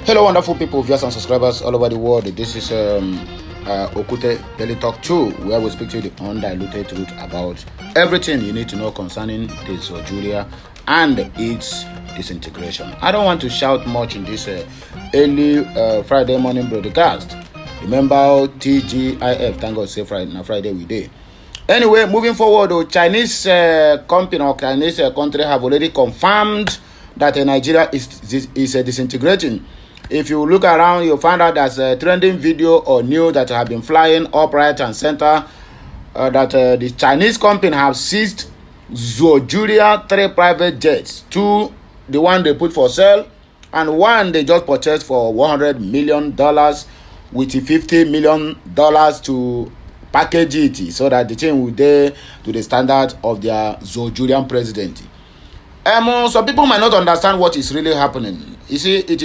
Hello, wonderful people, viewers and subscribers all over the world. This is Okute Daily Talk 2, where we speak to you the undiluted truth about everything you need to know concerning the ZUU and its disintegration. I don't want to shout much in this early Friday morning broadcast. Remember TGIF, thank God, say Friday we day. Anyway, moving forward, the Chinese company or Chinese country have already confirmed that Nigeria is disintegrating. If you look around, you'll find out there's a trending video or news that have been flying up right and center that the Chinese company have seized ZUU 3 private jets. 2, the one they put for sale, and 1 they just purchased for $100 million with $50 million to package it so that the thing will be to the standard of their ZUU president. Some people might not understand what is really happening. You see, it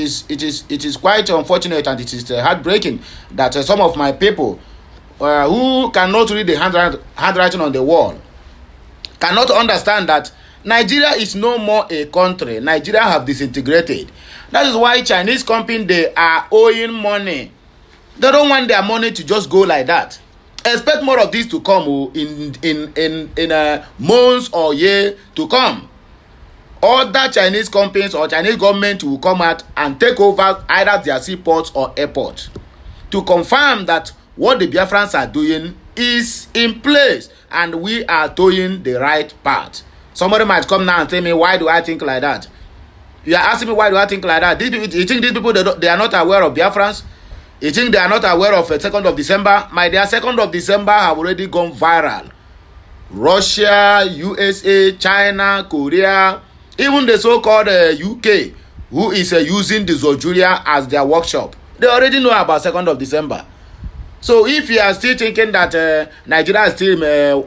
is quite unfortunate and it is heartbreaking that some of my people who cannot read the handwriting on the wall cannot understand that Nigeria is no more a country. Nigeria have disintegrated. That is why Chinese company, they are owing money. They don't want their money to just go like that. Expect more of this to come in months or year to come. Other Chinese companies or Chinese government will come out and take over either their seaports or airports to confirm that what the BIAFRANS are doing is in place and we are doing the right part. Somebody might come now and tell me, why do I think like that? You are asking me why do I think like that? You think these people, they are not aware of BIAFRANS? You think they are not aware of 2nd of December? My dear, 2nd of December have already gone viral. Russia, USA, China, Korea, even the so-called UK, who is using the ZUU as their workshop, they already know about 2nd of December. So if you are still thinking that Nigeria still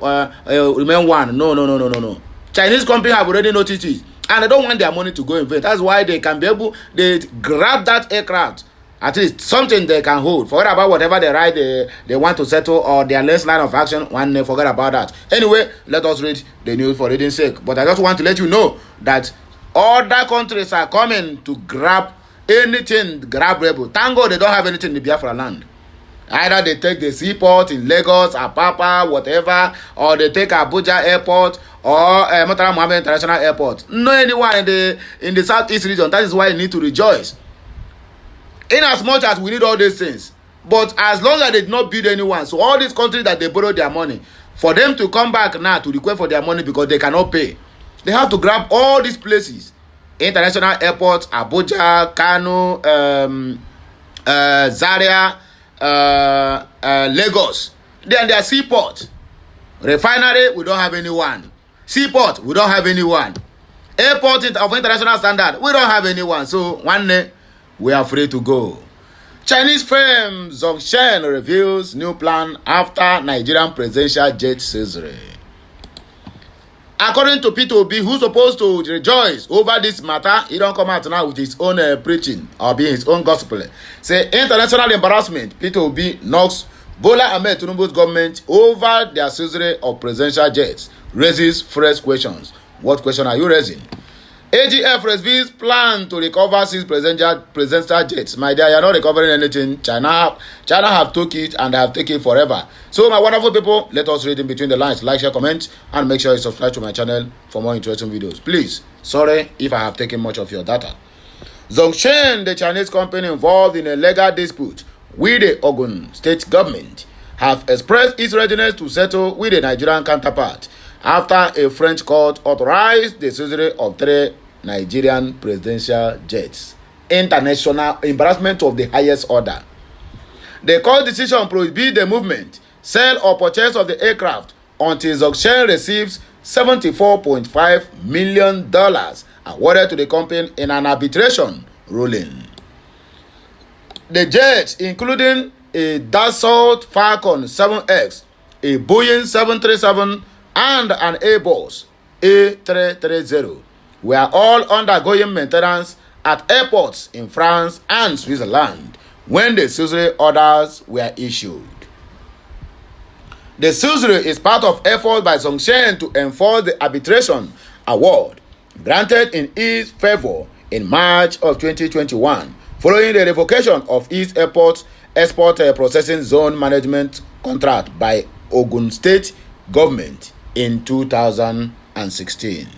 remain one, no. Chinese companies have already noticed it, and they don't want their money to go in vain. That's why they can be able, they grab that aircraft, at least something they can hold. Forget about whatever they write, they want to settle or their next line of action. One, forget about that. Anyway, let us read the news for reading sake. But I just want to let you know that other countries are coming to grab anything, grab rebel. Thank God they don't have anything in the Biafra land. Either they take the seaport in Lagos, Apapa, whatever, or they take Abuja airport or Murtala Mohammed International Airport. No anyone in the southeast region. That is why you need to rejoice. In as much as we need all these things, but as long as they did not build anyone, so all these countries that they borrow their money, for them to come back now to request for their money because they cannot pay, they have to grab all these places: international airports, Abuja, Kano, Zaria, Lagos. Then their seaport, refinery, we don't have anyone. Seaport, we don't have anyone. Airport of international standard, we don't have anyone. So one day, we are free to go. Chinese firm ZUU reveals new plan after Nigerian presidential jet seizure. According to P2B, who's supposed to rejoice over this matter, he don't come out now with his own preaching or being his own gospel. Say international embarrassment, P2B knocks Bola Ahmed Tinubu's government over their seizure of presidential jets, raises fresh questions. What question are you raising? AGF reveals plan to recover seized presidential jets. My dear, you are not recovering anything. China have took it and they have taken it forever. So my wonderful people, let us read in between the lines. Like, share, comment, and make sure you subscribe to my channel for more interesting videos. Please, sorry if I have taken much of your data. ZUU, the Chinese company involved in a legal dispute with the Ogun state government, have expressed its readiness to settle with the Nigerian counterpart after a French court authorized the seizure of 3 Nigerian presidential jets. International embarrassment of the highest order. The court decision prohibits the movement, sale or purchase of the aircraft until ZUU receives $74.5 million awarded to the company in an arbitration ruling. The jets, including a Dassault Falcon 7X, a Boeing 737, and an Airbus A330, were all undergoing maintenance at airports in France and Switzerland when the seizure orders were issued. The seizure is part of efforts by ZUU to enforce the arbitration award granted in its favor in March of 2021, following the revocation of its export processing zone management contract by Ogun State government in 2016.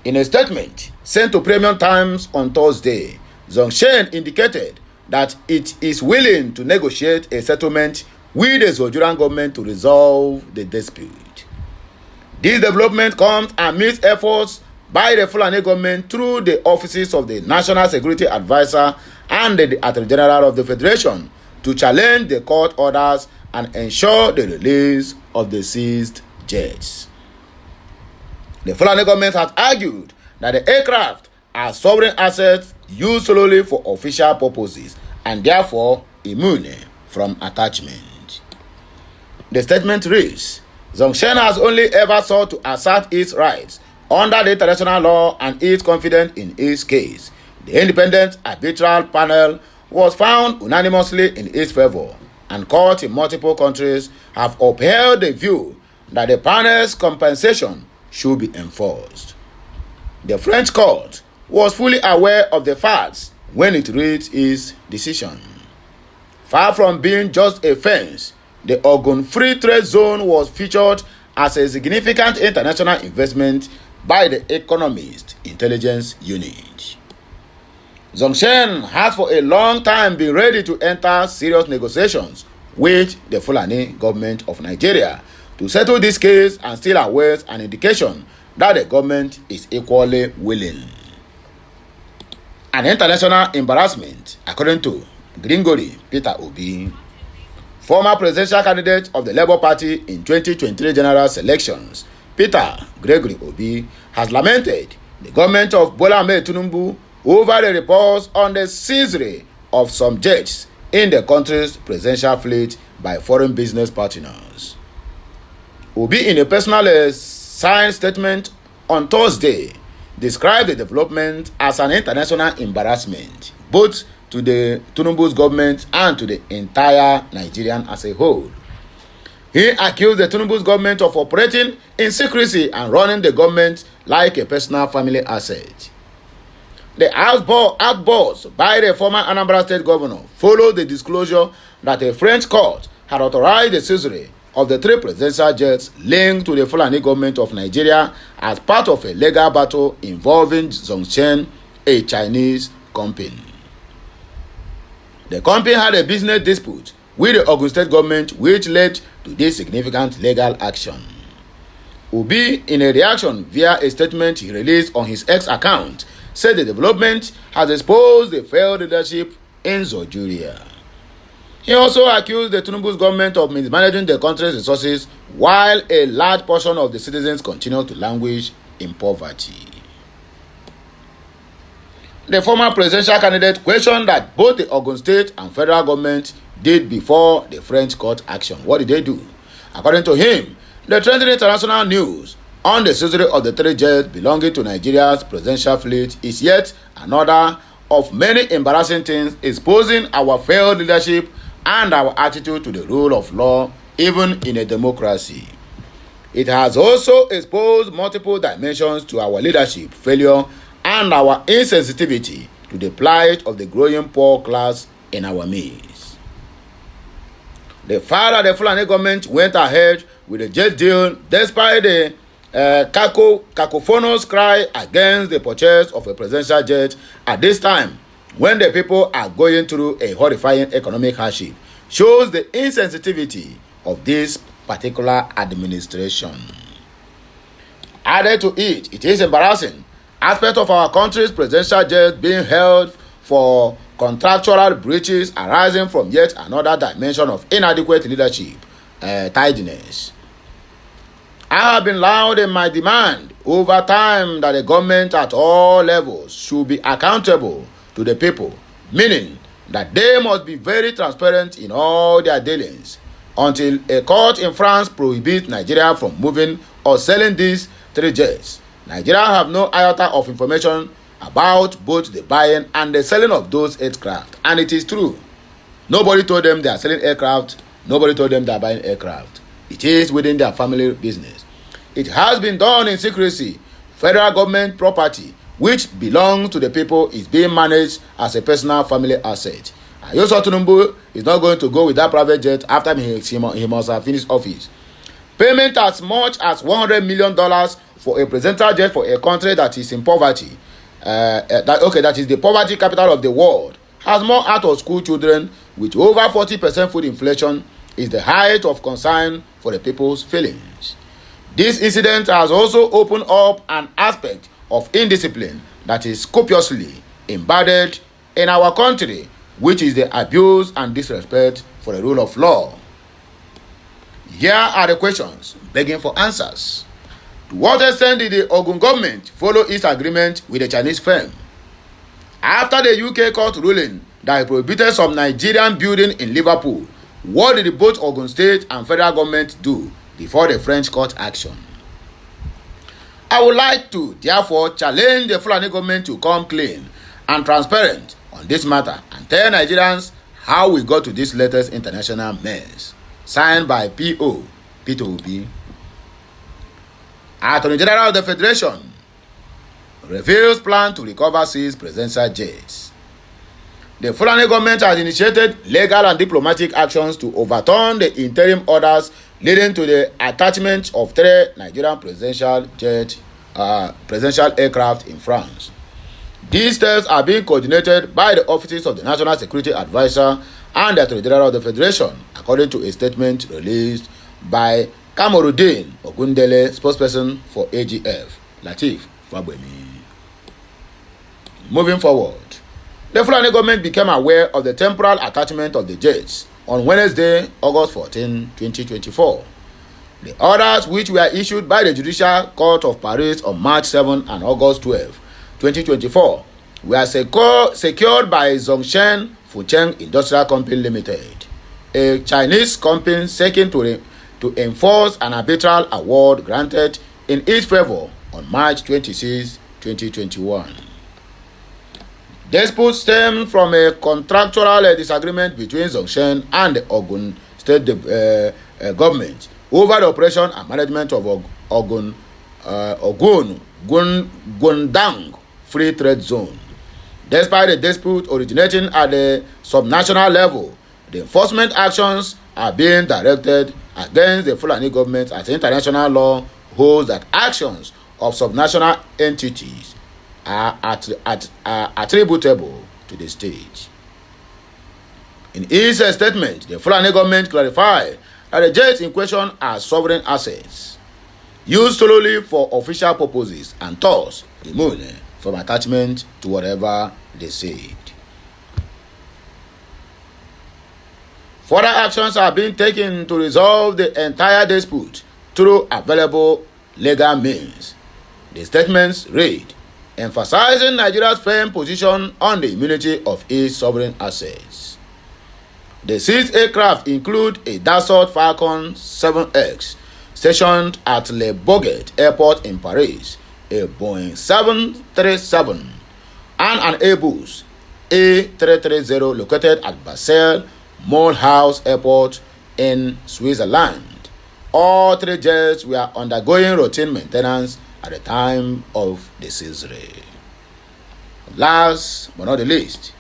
In a statement sent to Premium Times on Thursday, Zhongshan indicated that it is willing to negotiate a settlement with the Zhujiang government to resolve the dispute. This development comes amidst efforts by the Fulani government through the offices of the National Security Advisor and the Attorney General of the Federation to challenge the court orders and ensure the release of the seized jets. The Fulani government has argued that the aircraft are sovereign assets used solely for official purposes and therefore immune from attachment. The statement reads, Zhongshan has only ever sought to assert its rights under the international law and is confident in its case. The independent arbitral panel was found unanimously in its favor, and courts in multiple countries have upheld the view that the panel's compensation should be enforced. The French court was fully aware of the facts when it reached its decision. Far from being just a fence, the Ogun Free Trade Zone was featured as a significant international investment by the Economist Intelligence Unit. Zhongshan has for a long time been ready to enter serious negotiations with the Fulani government of Nigeria to settle this case and still awaits an indication that the government is equally willing. An international embarrassment, according to Gregory Peter Obi, former presidential candidate of the Labour Party in 2023 general elections. Peter Gregory Obi has lamented the government of Bola Ahmed Tinubu over the reports on the seizure of some jets in the country's presidential fleet by foreign business partners. Obi, in a personal signed statement on Thursday, described the development as an international embarrassment, both to the Tinubu's government and to the entire Nigerian as a whole. He accused the Tinubu's government of operating in secrecy and running the government like a personal family asset. The outburst by the former Anambra State governor followed the disclosure that a French court had authorized the seizure of the 3 presidential jets linked to the Fulani government of Nigeria as part of a legal battle involving Zhongshan, a Chinese company. The company had a business dispute with the Ogun State government, which led to this significant legal action. Obi, in a reaction via a statement he released on his X account, said the development has exposed the failed leadership in Zhujiang. He also accused the Tinubu's government of mismanaging the country's resources while a large portion of the citizens continue to languish in poverty. The former presidential candidate questioned that both the Ogun State and federal government did before the French court action. What did they do? According to him, the trending international news on the seizure of the 3 jets belonging to Nigeria's presidential fleet is yet another of many embarrassing things exposing our failed leadership and our attitude to the rule of law, even in a democracy. It has also exposed multiple dimensions to our leadership failure and our insensitivity to the plight of the growing poor class in our midst. The fact that the Fulani government went ahead with the jet deal despite the cacophonous cry against the purchase of a presidential jet at this time when the people are going through a horrifying economic hardship shows the insensitivity of this particular administration. Added to it, it is embarrassing aspect of our country's presidential jet being held for contractual breaches arising from yet another dimension of inadequate leadership, tidiness. I have been loud in my demand over time that the government at all levels should be accountable to the people, meaning that they must be very transparent in all their dealings. Until a court in France prohibits Nigeria from moving or selling these 3 jets, Nigeria have no iota of information about both the buying and the selling of those aircraft. And it is true. Nobody told them they are selling aircraft. Nobody told them they are buying aircraft. It is within their family business. It has been done in secrecy. Federal government property which belongs to the people, is being managed as a personal family asset. And Yoso Tinubu is not going to go with that private jet after he must have finished office. Payment as much as $100 million for a presidential jet for a country that is in poverty, that is the poverty capital of the world, has more out-of-school children with over 40% food inflation, is the height of concern for the people's feelings. This incident has also opened up an aspect of indiscipline that is copiously embedded in our country, which is the abuse and disrespect for the rule of law. Here are the questions begging for answers. To what extent did the Ogun government follow its agreement with the Chinese firm? After the UK court ruling that prohibited some Nigerian building in Liverpool, what did both Ogun State and federal government do before the French court action? I would like to therefore challenge the Fulani government to come clean and transparent on this matter and tell Nigerians how we got to this latest international mess. Signed by P.O. Peter Obi. Attorney General of the Federation reveals plan to recover seized presidential jets. The Fulani government has initiated legal and diplomatic actions to overturn the interim orders leading to the attachment of 3 Nigerian presidential aircraft in France. These steps are being coordinated by the offices of the National Security Advisor and the Attorney General of the Federation, according to a statement released by Kamoruddin Ogundele, spokesperson for AGF, Lateef Fagbemi. Moving forward, the Fulani government became aware of the temporal attachment of the jets on Wednesday, August 14, 2024. The orders, which were issued by the Judicial Court of Paris on March 7 and August 12, 2024, were secured by Zhongshan Fucheng Industrial Company Limited, a Chinese company seeking to enforce an arbitral award granted in its favor on March 26, 2021. Dispute stemmed from a contractual disagreement between Zhongshan and the Ogun State government over the operation and management of Ogun Gundang Free Trade Zone. Despite the dispute originating at the subnational level, the enforcement actions are being directed against the Fulani government as international law holds that actions of subnational entities are attributable to the state. In its statement, the Fulani government clarified that the jets in question are sovereign assets used solely for official purposes and thus immune from attachment to whatever they said. Further actions are being taken to resolve the entire dispute through available legal means. The statements read, emphasizing Nigeria's firm position on the immunity of its sovereign assets. The seized aircraft include a Dassault Falcon 7X stationed at Le Bourget Airport in Paris, a Boeing 737, and an Airbus A330 located at Basel Mulhouse Airport in Switzerland. All 3 jets were undergoing routine maintenance at the time of the seizure. Last but not the least,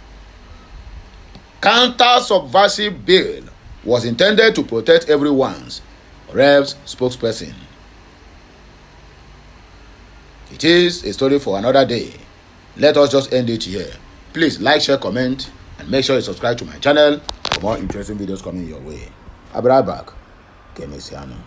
counter-subversive bill was intended to protect everyone's Rev's spokesperson. It is a story for another day. Let us just end it here. Please like, share, comment, and make sure you subscribe to my channel for more interesting videos coming your way. I'll be right back. Kemesiano.